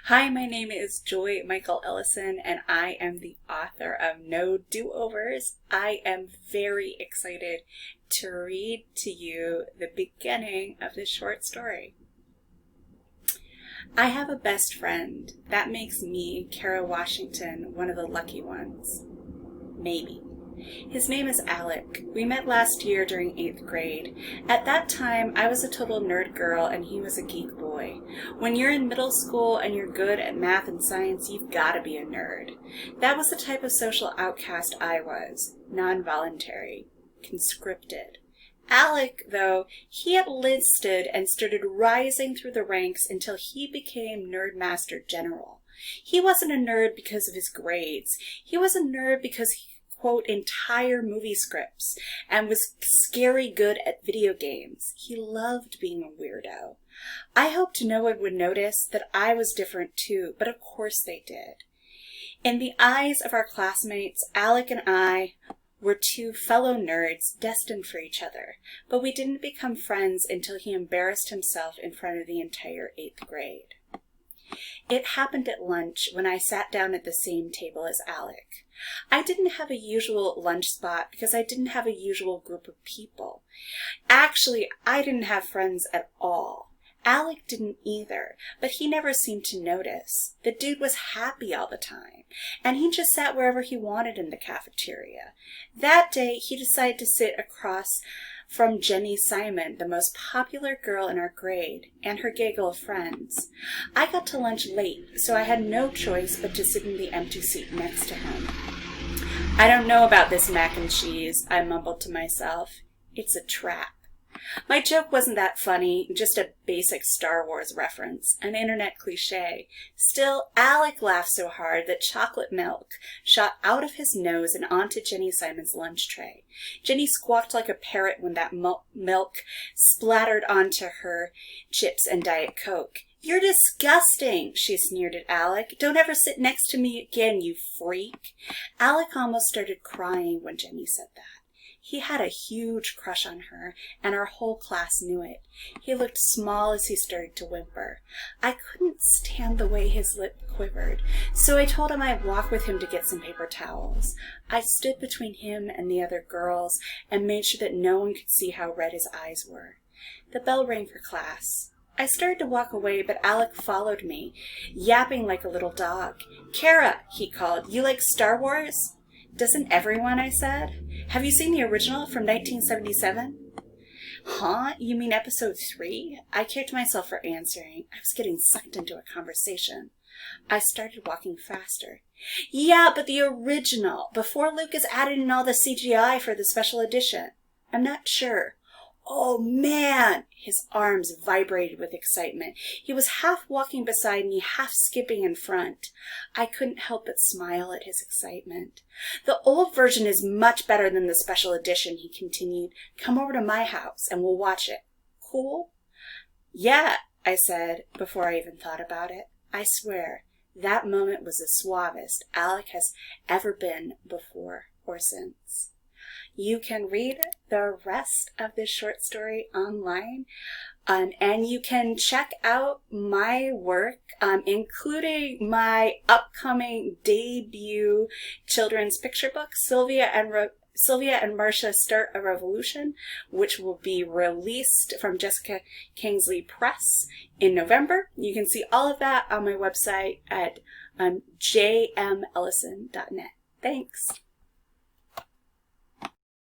Hi, my name is Joy Michael Ellison, and I am the author of No Do-Overs. I am very excited to read to you the beginning of this short story. I have a best friend. That makes me, Kara Washington, one of the lucky ones. Maybe. His name is Alec. We met last year during 8th grade. At that time, I was a total nerd girl and he was a geek boy. When you're in middle school and you're good at math and science, you've got to be a nerd. That was the type of social outcast I was. Non-voluntary. Conscripted. Alec, though, he had enlisted and started rising through the ranks until he became Nerd Master General. He wasn't a nerd because of his grades. He was a nerd because he quote entire movie scripts and was scary good at video games. He loved being a weirdo. I hoped no one would notice that I was different too, but of course they did. In the eyes of our classmates, Alec and I were two fellow nerds destined for each other, but we didn't become friends until he embarrassed himself in front of the entire 8th grade. It happened at lunch when I sat down at the same table as Alec. I didn't have a usual lunch spot because I didn't have a usual group of people. Actually, I didn't have friends at all. Alec didn't either, but he never seemed to notice. The dude was happy all the time, and he just sat wherever he wanted in the cafeteria. That day, he decided to sit across from Jenny Simon, the most popular girl in our grade, and her gaggle of friends. I got to lunch late, so I had no choice but to sit in the empty seat next to him. I don't know about this mac and cheese, I mumbled to myself. It's a trap. My joke wasn't that funny, just a basic Star Wars reference, an internet cliche. Still, Alec laughed so hard that chocolate milk shot out of his nose and onto Jenny Simon's lunch tray. Jenny squawked like a parrot when that milk splattered onto her chips and Diet Coke. "You're disgusting," she sneered at Alec. "Don't ever sit next to me again, you freak." Alec almost started crying when Jenny said that. He had a huge crush on her, and our whole class knew it. He looked small as he started to whimper. I couldn't stand the way his lip quivered, so I told him I'd walk with him to get some paper towels. I stood between him and the other girls and made sure that no one could see how red his eyes were. The bell rang for class. I started to walk away, but Alec followed me, yapping like a little dog. "Kara," he called, "you like Star Wars?" "Doesn't everyone?" I said. "Have you seen the original from 1977? "Huh? You mean episode 3? I kicked myself for answering. I was getting sucked into a conversation. I started walking faster. "Yeah, but the original, before Lucas added in all the CGI for the special edition." "I'm not sure." "Oh, man!" His arms vibrated with excitement. He was half walking beside me, half skipping in front. I couldn't help but smile at his excitement. "The old version is much better than the special edition," he continued. "Come over to my house and we'll watch it. Cool?" "Yeah," I said before I even thought about it. I swear, that moment was the suavest Alec has ever been before or since. You can read the rest of this short story online, and you can check out my work, including my upcoming debut children's picture book, Sylvia and Marcia Start a Revolution, which will be released from Jessica Kingsley Press in November. You can see all of that on my website at jmellison.net. Thanks.